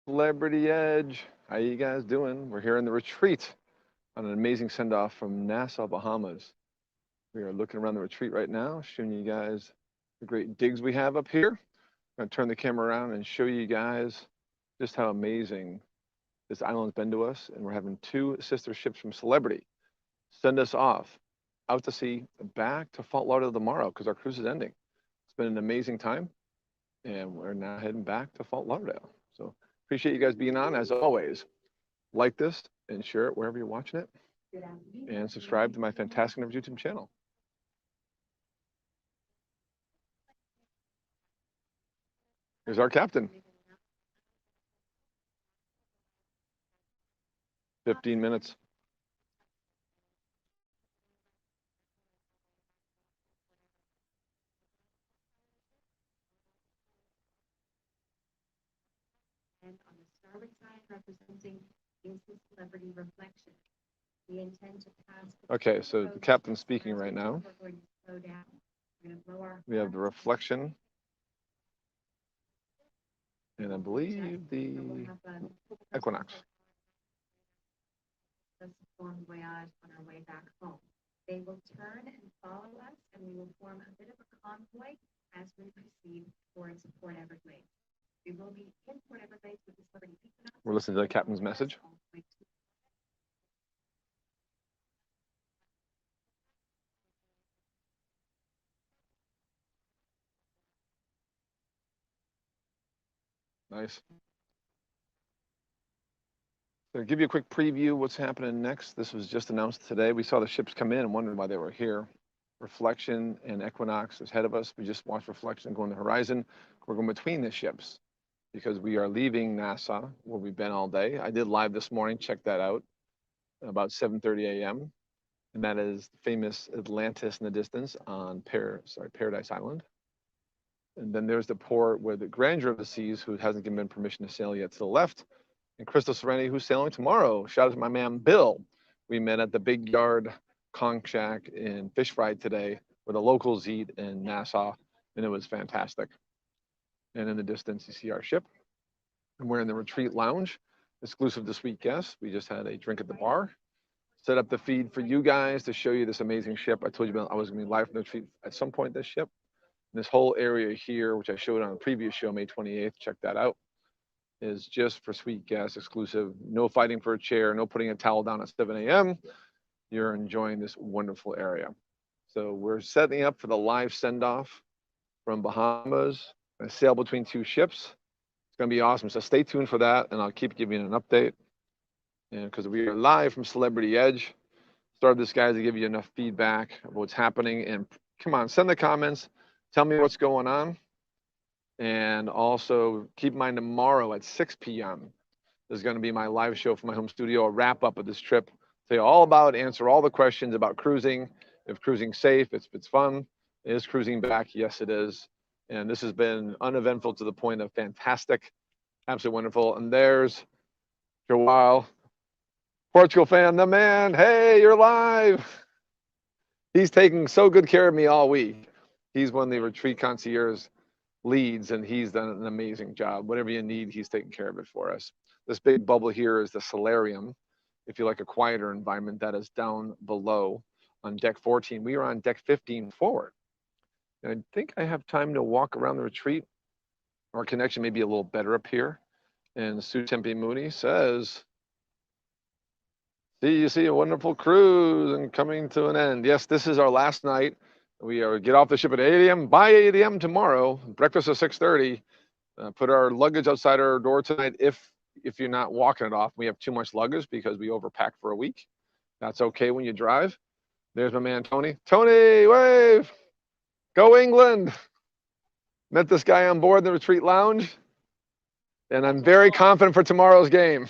Celebrity Edge. How you guys doing? We're here in the retreat on an amazing send-off from Nassau, Bahamas. We are looking around the retreat right now, showing you guys the great digs we have up here. I'm going to turn the camera around and show you guys just how amazing this island's been to us. And we're having two sister ships from Celebrity send us off out to sea back to Fort Lauderdale tomorrow because our cruise is ending. It's been an amazing time, and we're now heading back to Fort Lauderdale. So appreciate you guys being on as always. Like this and share it wherever you're watching it, and subscribe to my Fantastic Numbers YouTube channel. Here's our captain. 15 minutes. And on the starboard side, representing is the Celebrity Reflection. We intend to pass. Okay, so the captain's speaking right now. We're going to slow down. We're going to blow our. We have the Reflection, and I believe the Equinox. Form voyage on our way back home. They will turn and follow us, and we will form a bit of a convoy as we proceed towards Port Everglades. We will be in Port Everglades with the Celebrity Equinox. We're listening to the captain's message. Nice. So to give you a quick preview what's happening next. This was just announced today. We saw the ships come in and wondered why they were here. Reflection and Equinox is ahead of us. We just watched Reflection go on the horizon. We're going between the ships because we are leaving Nassau, where we've been all day. I did live this morning. Check that out. About 7:30 a.m. And that is the famous Atlantis in the distance on Paradise Island. And then there's the port where the Grandeur of the Seas, who hasn't given permission to sail yet, to the left, and Crystal Serenity, who's sailing tomorrow. Shout out to my man Bill. We met at the Big Yard Conch Shack in Fish Fry today, where the locals eat in Nassau, and it was fantastic. And in the distance, you see our ship. And we're in the retreat lounge, exclusive to suite guests. We just had a drink at the bar. Set up the feed for you guys to show you this amazing ship. I told you about I was going to be live from the retreat at some point this ship. And this whole area here, which I showed on a previous show, May 28th, check that out, is just for suite guests, exclusive. No fighting for a chair, no putting a towel down at 7 a.m. You're enjoying this wonderful area. So we're setting up for the live send-off from Bahamas. I sail between two ships. It's going to be awesome. So stay tuned for that, and I'll keep giving you an update. And because we are live from Celebrity Edge, started this guys to give you enough feedback of what's happening. And come on, send the comments. Tell me what's going on. And also keep in mind tomorrow at 6 p.m. is going to be my live show from my home studio, a wrap up of this trip. Tell you all about, answer all the questions about cruising, if cruising's safe, if it's fun. Is cruising back? Yes, it is. And this has been uneventful to the point of fantastic, absolutely wonderful. And there's Joao, Portugal fan, the man. Hey, you're live. He's taking so good care of me all week. He's one of the retreat concierge leads, and he's done an amazing job. Whatever you need, he's taking care of it for us. This big bubble here is the solarium. If you like a quieter environment, that is down below on deck 14. We are on deck 15 forward. And I think I have time to walk around the retreat. Our connection may be a little better up here. And Sue Tempe Mooney says, see, you see a wonderful cruise and coming to an end. Yes, this is our last night. We are get off the ship at 8 a.m. by 8 a.m. tomorrow. Breakfast at 6:30. Put our luggage outside our door tonight if you're not walking it off. We have too much luggage because we overpack for a week. That's okay when you drive. There's my man Tony. Tony, wave! Go England! Met this guy on board the retreat lounge, and I'm very confident for tomorrow's game.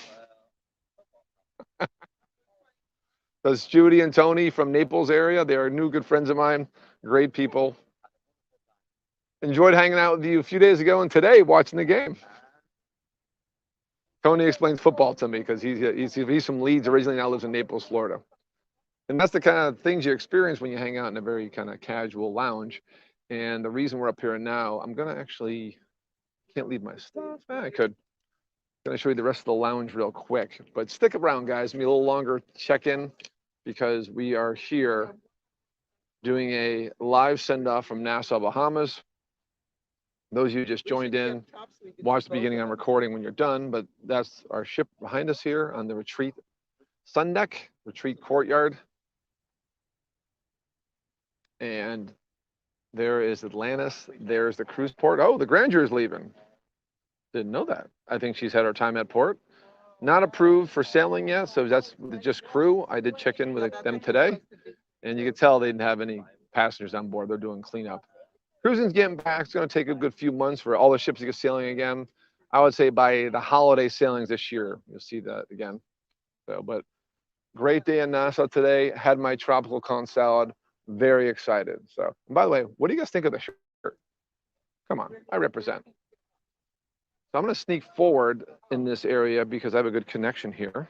That's Judy and Tony from Naples area. They are new good friends of mine. Great people. Enjoyed hanging out with you a few days ago and today watching the game. Tony explains football to me because he's from Leeds originally, now lives in Naples, Florida. And that's the kind of things you experience when you hang out in a very kind of casual lounge. And the reason we're up here now, I'm going to actually, can't leave my stuff. I could. Going to show you the rest of the lounge real quick, but stick around, guys. Be a little longer check-in because we are here doing a live send-off from Nassau, Bahamas. Those of you who just joined in, watch the beginning on recording when you're done, but that's our ship behind us here on the retreat sun deck, retreat courtyard. And there is Atlantis. There's the cruise port. Oh, the Grandeur is leaving. Didn't know that. I think she's had her time at port. Not approved for sailing yet, so that's just crew. I did check in with them today, and you can tell they didn't have any passengers on board. They're doing cleanup. Cruising's getting back. It's going to take a good few months for all the ships to get sailing again. I would say by the holiday sailings this year, you'll see that again. So, but great day in Nassau today. Had my tropical corn salad. Very excited. So, and by the way, what do you guys think of the shirt? Come on, I represent. So I'm going to sneak forward in this area because I have a good connection here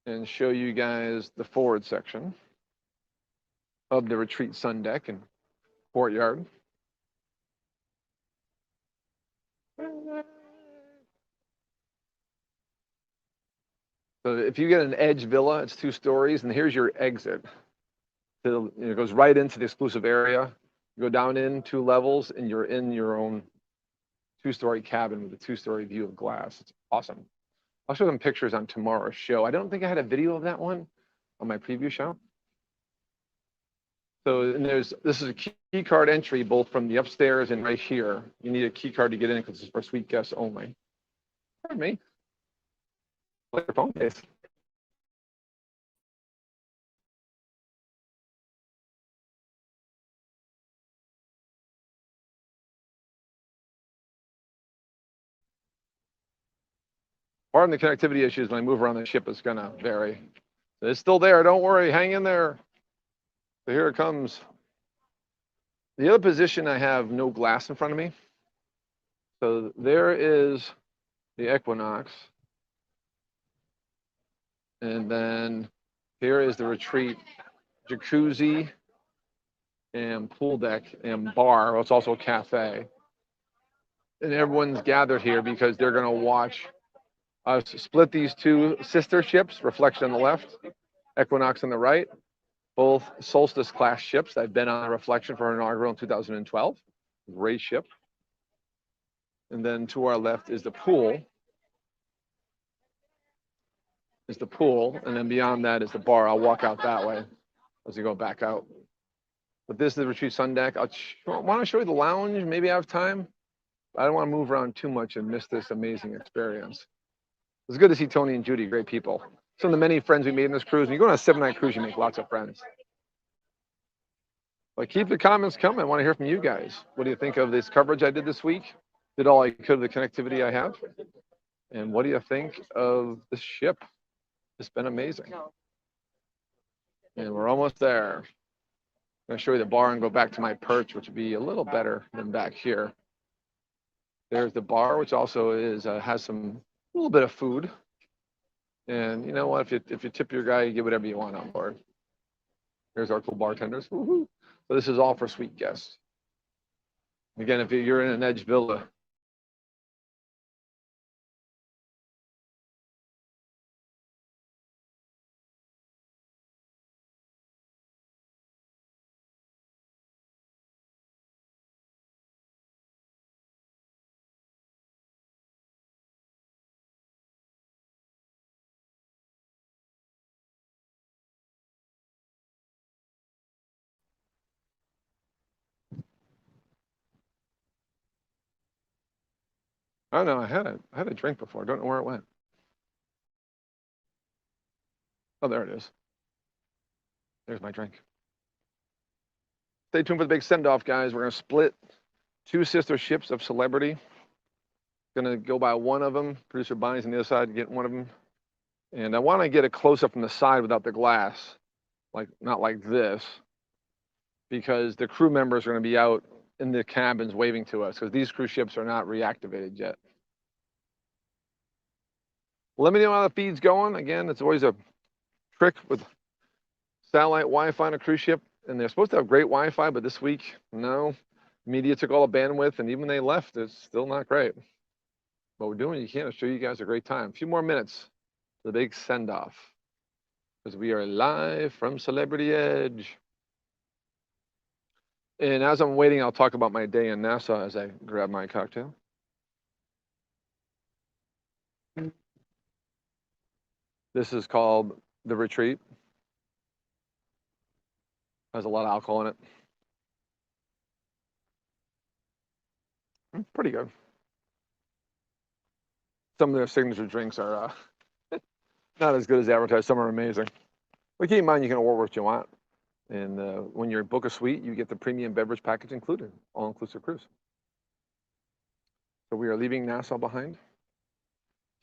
and show you guys the forward section of the retreat sun deck and courtyard. So if you get an edge villa, it's 2 stories, and here's your exit. It goes right into the exclusive area. You go down in 2 levels, and you're in your own 2-story cabin with a 2-story view of glass. It's awesome. I'll show them pictures on tomorrow's show. I don't think I had a video of that one on my preview show. So and this is a key card entry both from the upstairs and right here. You need a key card to get in because it's for suite guests only. Pardon me. Like your phone case. Pardon the connectivity issues. When I move around the ship, it's gonna vary. It's still there. Don't worry. Hang in there. So here it comes. The other position, I have no glass in front of me. So there is the Equinox. And then here is the retreat jacuzzi and pool deck and bar. Well, it's also a cafe. And everyone's gathered here because they're going to watch us split these 2 sister ships, Reflection on the left, Equinox on the right, both Solstice class ships. I've been on Reflection for an inaugural in 2012. Great ship. And then to our left is the pool. And then beyond that is the bar. I'll walk out that way as you go back out. But this is the retreat sun deck. I want to show you the lounge. Maybe I have time. I don't want to move around too much and miss this amazing experience. It's good to see Tony and Judy, great people. Some of the many friends we made in this cruise. When you go on a 7-night cruise, you make lots of friends. But keep the comments coming. I want to hear from you guys. What do you think of this coverage I did this week? Did all I could with the connectivity I have? And what do you think of the ship? It's been amazing. And we're almost there. I'm going to show you the bar and go back to my perch, which would be a little better than back here. There's the bar, which also is has a little bit of food. And you know what? If you tip your guy, you get whatever you want on board. Here's our cool bartenders. Woo-hoo. So this is all for suite guests. Again, if you're in an Edge Villa, I don't know. I had a drink before. I don't know where it went. Oh, there it is. There's my drink. Stay tuned for the big send-off, guys. We're going to split 2 sister ships of celebrity. Going to go by one of them. Producer Bonnie's on the other side, get one of them. And I want to get a close-up from the side without the glass, not like this, because the crew members are going to be out in the cabins waving to us because these cruise ships are not reactivated yet. Let me know how the feed's going. Again, it's always a trick with satellite Wi-Fi on a cruise ship, and they're supposed to have great Wi-Fi, but this week, no. Media took all the bandwidth, and even when they left, it's still not great. what we're doing, you can show you guys a great time. A few more minutes, the big send off, because we are live from Celebrity Edge. And as I'm waiting, I'll talk about my day in Nassau as I grab my cocktail. This is called the Retreat. Has a lot of alcohol in it. Pretty good. Some of their signature drinks are not as good as advertised. Some are amazing. But keep in mind, you can order what you want. And when you book a suite, you get the premium beverage package included, all-inclusive cruise. So we are leaving Nassau behind.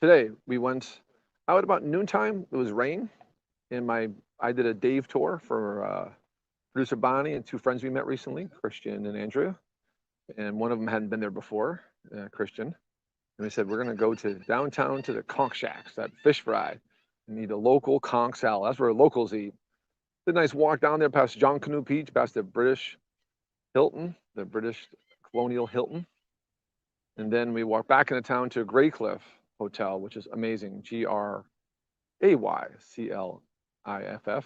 Today, we went out about noontime. It was rain. And I did a Dave tour for producer Bonnie and two friends we met recently, Christian and Andrea. And one of them hadn't been there before, Christian. And they said, we're going to go to downtown to the conch shacks, that fish fry. You need a local conch salad. That's where locals eat. Did a nice walk down there past John Canoe Beach, past the British Hilton, the British Colonial Hilton. And then we walked back into town to Grey Cliff Hotel, which is amazing, Graycliff. And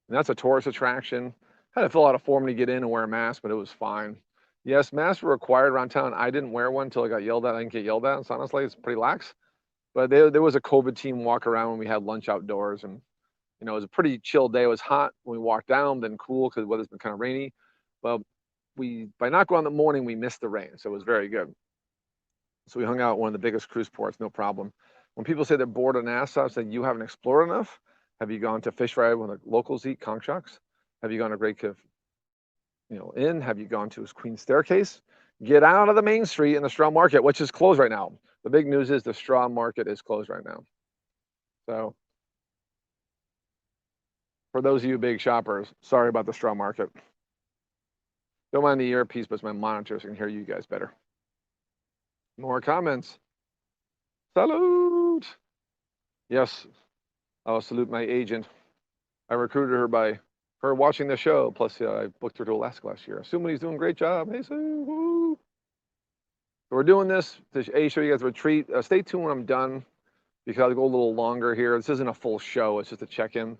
that's a tourist attraction. Had to fill out a form to get in and wear a mask, but it was fine. Yes, masks were required around town. I didn't wear one until I got yelled at. I didn't get yelled at. So honestly, it's pretty lax. But there was a COVID team walk around when we had lunch outdoors. And, you know, it was a pretty chill day. It was hot when we walked down, then cool because the weather's been kind of rainy. But by not going in the morning, we missed the rain. So it was very good. So we hung out at one of the biggest cruise ports, no problem. When people say they're bored of Nassau, I said, you haven't explored enough. Have you gone to Fish Fry when the locals eat conch shacks? Have you gone to Great Cliff, Inn? Have you gone to his Queen's Staircase? Get out of the main street in the straw market, which is closed right now. The big news is the straw market is closed right now. So for those of you big shoppers, sorry about the straw market. Don't mind the earpiece, but it's my monitor so I can hear you guys better. More comments. Salute. Yes, I'll salute my agent. I recruited her by her watching the show. Plus, I booked her to Alaska last year. Assuming he's doing a great job. Hey, Sue. Woo. So we're doing this to show you guys a retreat. Stay tuned when I'm done because I'll go a little longer here. This isn't a full show. It's just a check-in.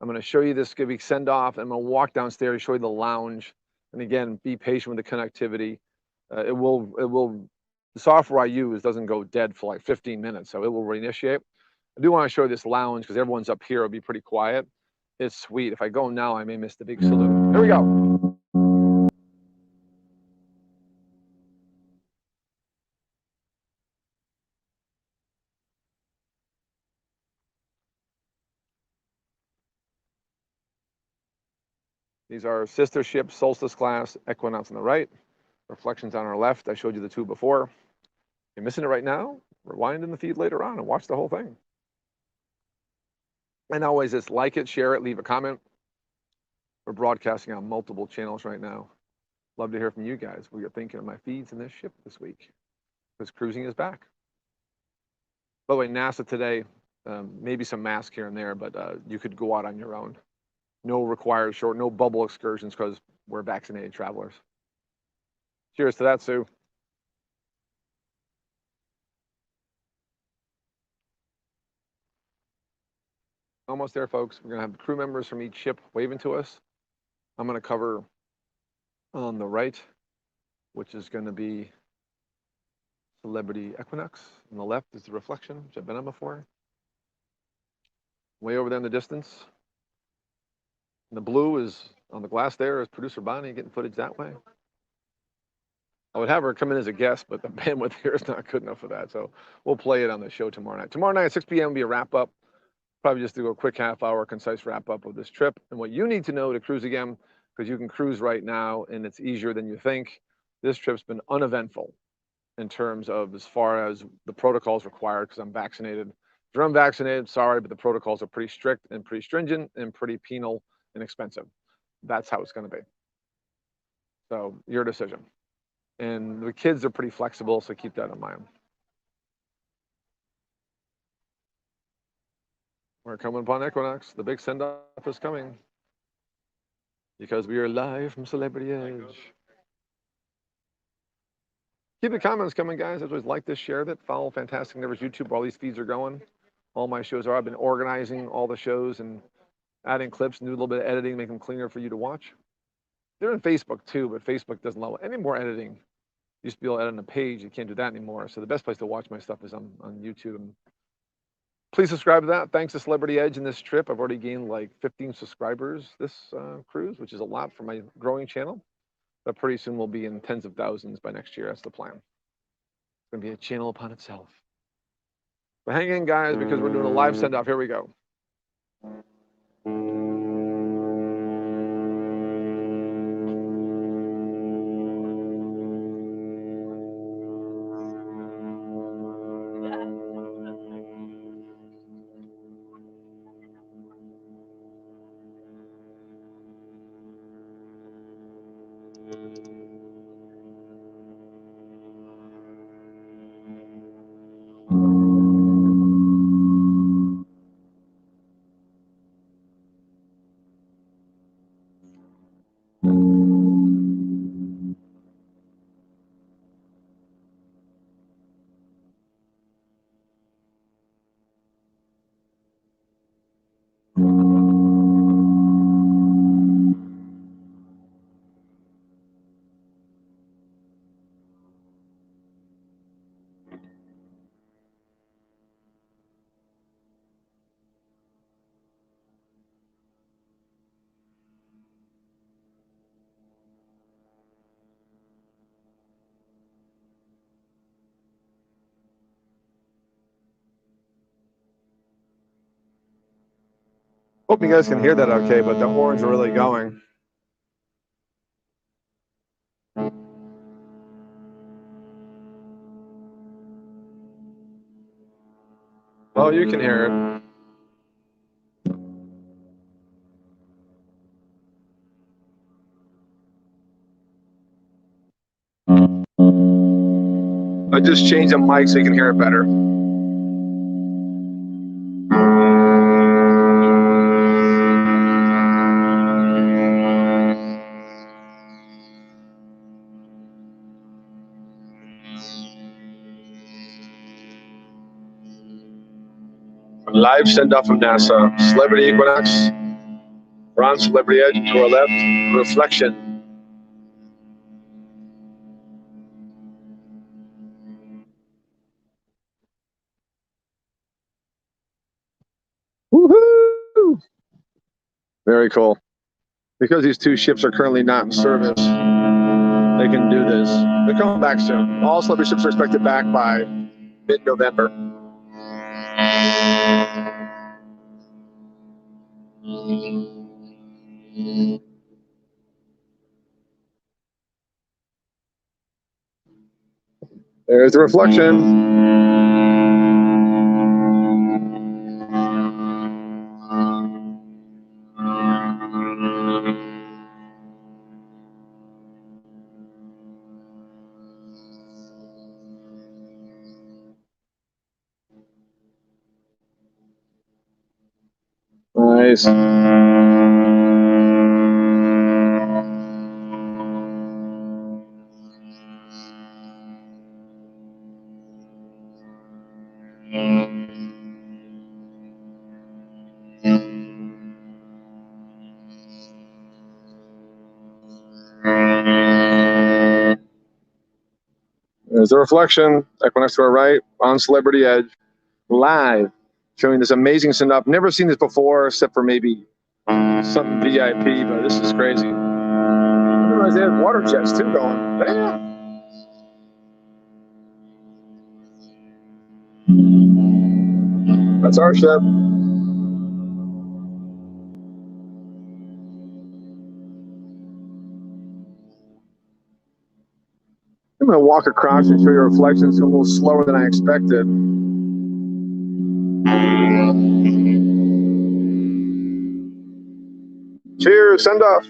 I'm going to show you this, give you send off. I'm going to walk downstairs, show you the lounge. And again, be patient with the connectivity. The software I use doesn't go dead for like 15 minutes, so it will reinitiate. I do want to show you this lounge because everyone's up here. It'll be pretty quiet. It's sweet. If I go now, I may miss the big salute. Here we go. These are sister ships, Solstice class, Equinox on the right, Reflections on our left. I showed you the two before. If you're missing it right now, rewind in the feed later on and watch the whole thing. And always just like it, share it, leave a comment. We're broadcasting on multiple channels right now. Love to hear from you guys what you're thinking of my feeds in this ship this week, because cruising is back. By the way, NASA today, maybe some masks here and there, but you could go out on your own. No required no bubble excursions because we're vaccinated travelers. Cheers to that, Sue. Almost there, folks. We're going to have crew members from each ship waving to us. I'm going to cover on the right, which is going to be Celebrity Equinox. On the left is the Reflection, which I've been on before. Way over there in the distance. And the blue is on the glass there is producer Bonnie getting footage that way. I would have her come in as a guest, but the bandwidth here is not good enough for that. So we'll play it on the show tomorrow night. Tomorrow night at 6 p.m. will be a wrap up. Probably just do a quick half-hour concise wrap-up of this trip and what you need to know to cruise again, because you can cruise right now and it's easier than you think. This trip's been uneventful in terms of as far as the protocols required, because I'm vaccinated. If you're unvaccinated, sorry, but the protocols are pretty strict and pretty stringent and pretty penal and expensive. That's how it's going to be. So your decision. And the kids are pretty flexible, so keep that in mind. We're coming upon Equinox. The big send-off is coming because we are live from Celebrity Edge. Keep the comments coming, guys. As always, like this, share that, follow Fantastic Endeavors YouTube where all these feeds are going. All my shows are. I've been organizing all the shows and adding clips and do a little bit of editing, make them cleaner for you to watch. They're on Facebook too, but Facebook doesn't allow any more editing. You used to be able to edit on a page. You can't do that anymore. So the best place to watch my stuff is on YouTube. And please subscribe to that. Thanks to Celebrity Edge in this trip. I've already gained like 15 subscribers this cruise, which is a lot for my growing channel. But pretty soon we'll be in tens of thousands by next year. That's the plan. It's going to be a channel upon itself. But hang in, guys, because we're doing a live send-off. Here we go. Hope you guys can hear that okay, but the horns are really going. Oh, you can hear it. I just changed the mic so you can hear it better. Live send-off from Nassau. Celebrity Equinox. We're on Celebrity Edge to our left. Reflection. Woohoo! Very cool. Because these two ships are currently not in service, they can do this. They're coming back soon. All Celebrity ships are expected back by mid-November. There's the reflection. Nice. There's the reflection. Equinox to our right on Celebrity Edge, live, showing this amazing send-up. Never seen this before, except for maybe something VIP, but this is crazy. I didn't realize they had water jets too going. Damn. That's our ship. I'm going to walk across and show you reflections a little slower than I expected. Cheers, send off.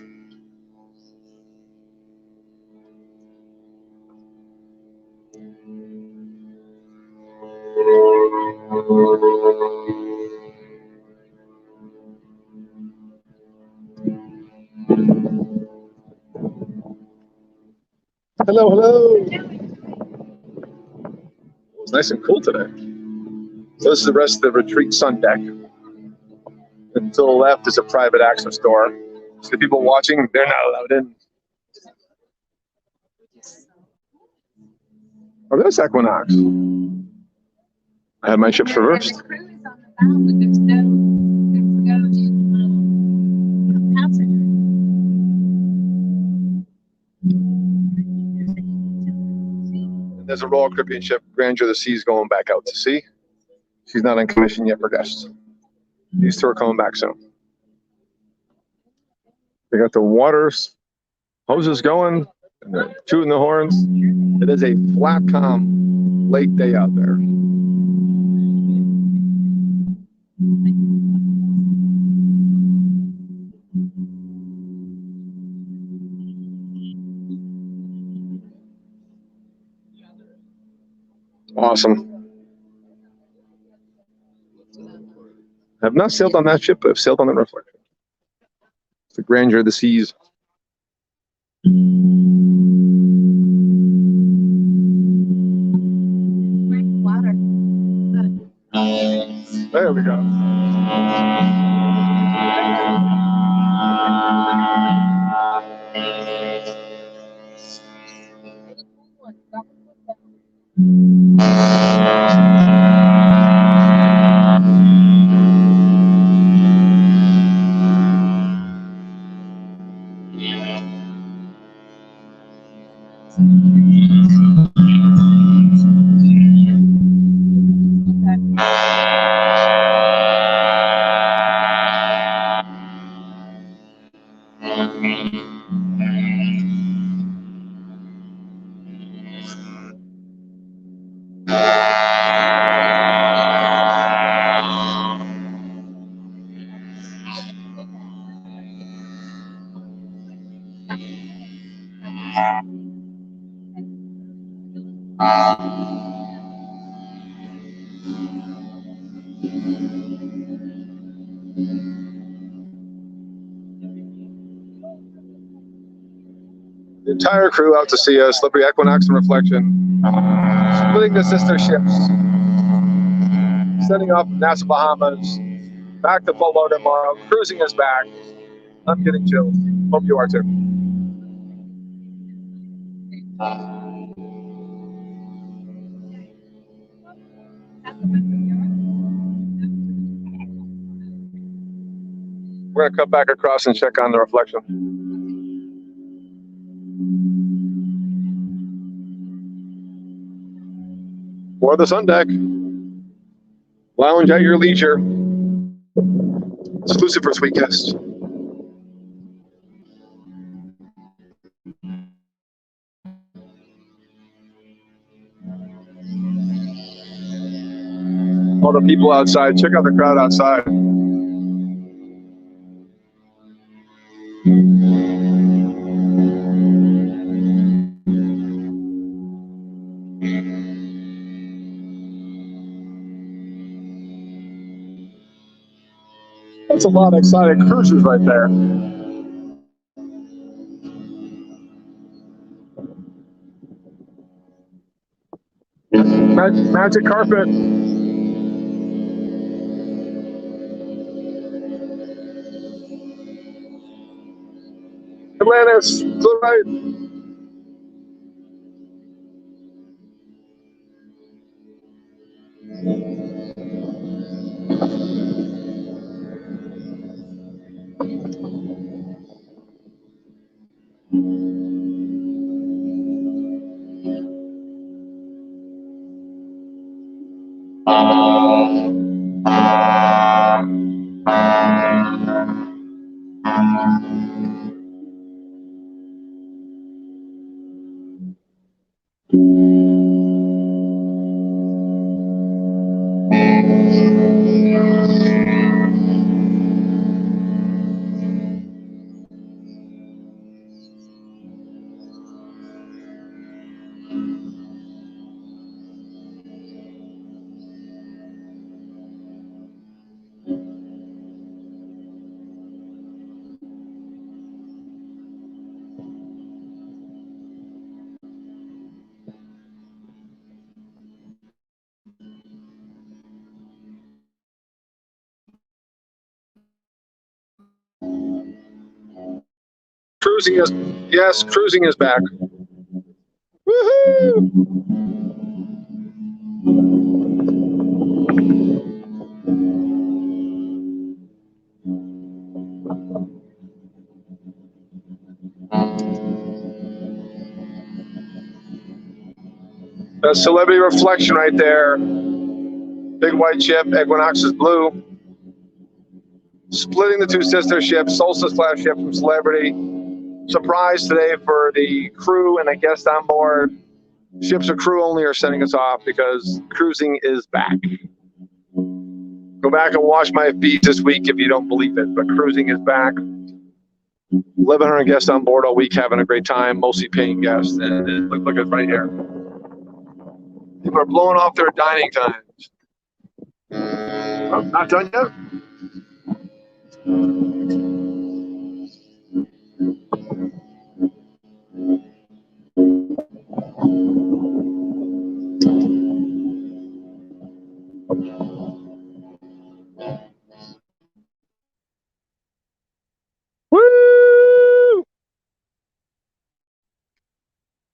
Hello, hello. It's nice and cool today. So this is the rest of the retreat sun deck. And to the left is a private access door. So the people watching, they're not allowed in. Oh, there's Equinox. I have my ships reversed. The crew is on the bow, but there's no passenger. There's a Royal Caribbean ship, Grandeur of the Seas, going back out to sea. She's not in commission yet for guests. These two are coming back soon. They got the waters hoses going, and they're tooting the horns. It is a flat, calm lake day out there. Awesome. I've not sailed on that ship, but I've sailed on the Reflection. It's the Grandeur of the Seas. Water. There we go. The entire crew out to see us, Slippery Equinox and Reflection, splitting the sister ships, setting off from Nassau, Bahamas, back to Pueblo tomorrow, cruising us back. I'm getting chilled. Hope you are too. We're going to cut back across and check on the Reflection. For the sun deck, lounge at your leisure. Exclusive for sweet guests. All the people outside, check out the crowd outside. That's a lot of excited cruisers right there. Magic carpet. Atlantis, to the right. cruising is, yes, cruising is back. Woohoo! That's Celebrity Reflection right there. Big white ship, Equinox is blue. Splitting the two sister ships, Solstice class ship from Celebrity. Surprise today for the crew and the guests on board. Ships of crew only are sending us off because cruising is back. Go back and watch my feeds this week if you don't believe it, but cruising is back. 1,100 guests on board all week having a great time, mostly paying guests. And look at right here. People are blowing off their dining times. I'm not done yet. Woo!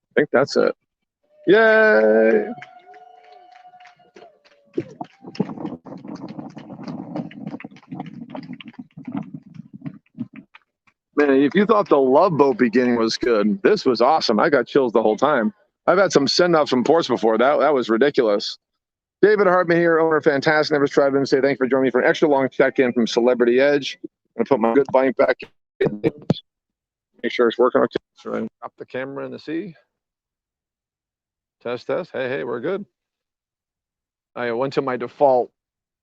I think that's it. Yay! Man, if you thought the Love Boat beginning was good, this was awesome. I got chills the whole time. I've had some send-offs from ports before. That was ridiculous. David Hartman here, owner of Fantastic Never Drive-In, say thanks for joining me for an extra long check-in from Celebrity Edge. I'm gonna put my good bike back in. Make sure it's working okay. So I drop the camera in the sea. Test, test. Hey, we're good. I went to my default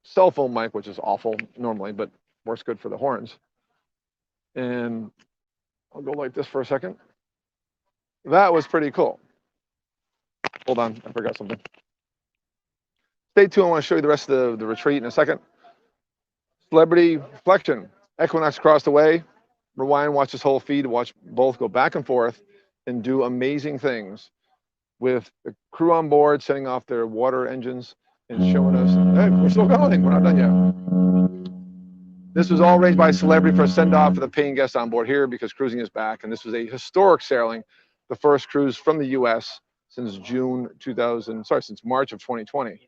cell phone mic, which is awful normally, but works good for the horns. And I'll go like this for a second. That was pretty cool. Hold on, I forgot something. Stay tuned. I want to show you the rest of the retreat in a second. Celebrity Reflection. Equinox across the way. Rewind, watch this whole feed, watch both go back and forth and do amazing things with the crew on board, setting off their water engines and showing us, hey, we're still going, we're not done yet. This was all arranged by Celebrity for a send-off for the paying guests on board here because cruising is back. And this was a historic sailing, the first cruise from the US since since March of 2020.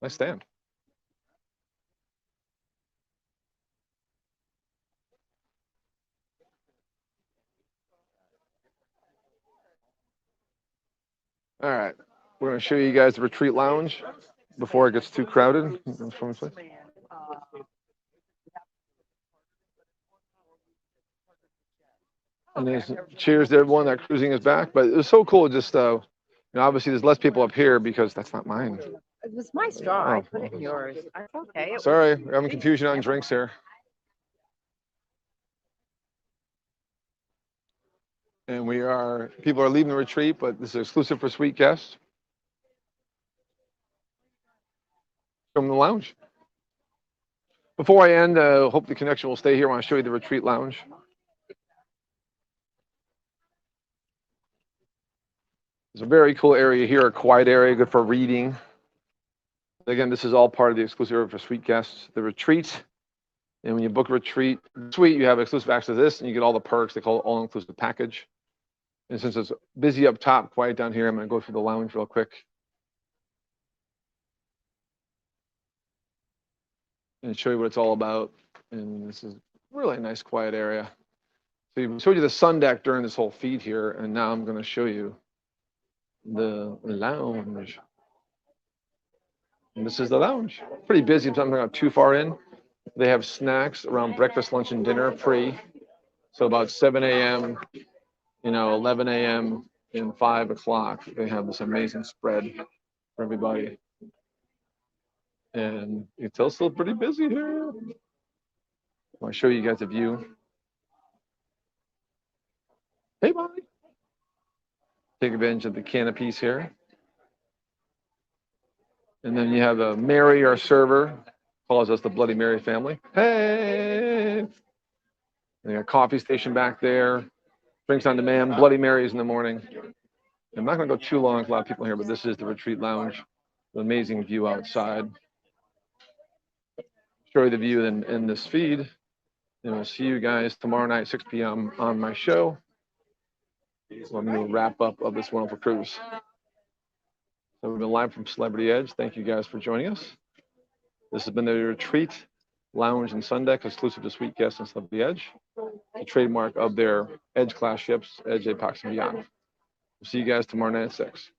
Nice stand. All right, we're going to show you guys the retreat lounge before it gets too crowded. And cheers to everyone that cruising is back. But it was so cool. Just obviously there's less people up here because that's not mine. It was my straw. I put it in yours. That's okay. Sorry, we're having confusion on drinks here. And people are leaving the retreat, but this is exclusive for suite guests from the lounge. Before I end, hope the connection will stay here. I want to show you the retreat lounge. It's a very cool area here, a quiet area, good for reading. Again, this is all part of the exclusive area for suite guests. The retreat, and when you book a retreat suite, you have exclusive access to this, and you get all the perks. They call it all-inclusive package. And since it's busy up top, quiet down here, I'm going to go through the lounge real quick. And show you what it's all about. And this is really a nice, quiet area. So we showed you the sun deck during this whole feed here, and now I'm going to show you the lounge. And this is the lounge. Pretty busy. I'm not too far in. They have snacks around breakfast, lunch, and dinner free. So about 7 a.m., 11 a.m. and 5 o'clock, they have this amazing spread for everybody. And it's still pretty busy here. I want to show you guys a view. Hey, Bonnie. Take advantage of the canopies here. And then you have a Mary, our server, calls us the Bloody Mary family. Hey! And you got a coffee station back there. Drinks on demand, Bloody Marys in the morning. I'm not going to go too long, a lot of people here, but this is the retreat lounge. An amazing view outside. Show you the view in this feed. And we'll see you guys tomorrow night, 6 p.m. on my show. I'm going to wrap up of this wonderful cruise. So we've been live from Celebrity Edge. Thank you guys for joining us. This has been the Retreat Lounge and Sun Deck, exclusive to Sweet Guests and Celebrity Edge, the trademark of their Edge class ships, Edge, Apex, and beyond. We'll see you guys tomorrow night at 6.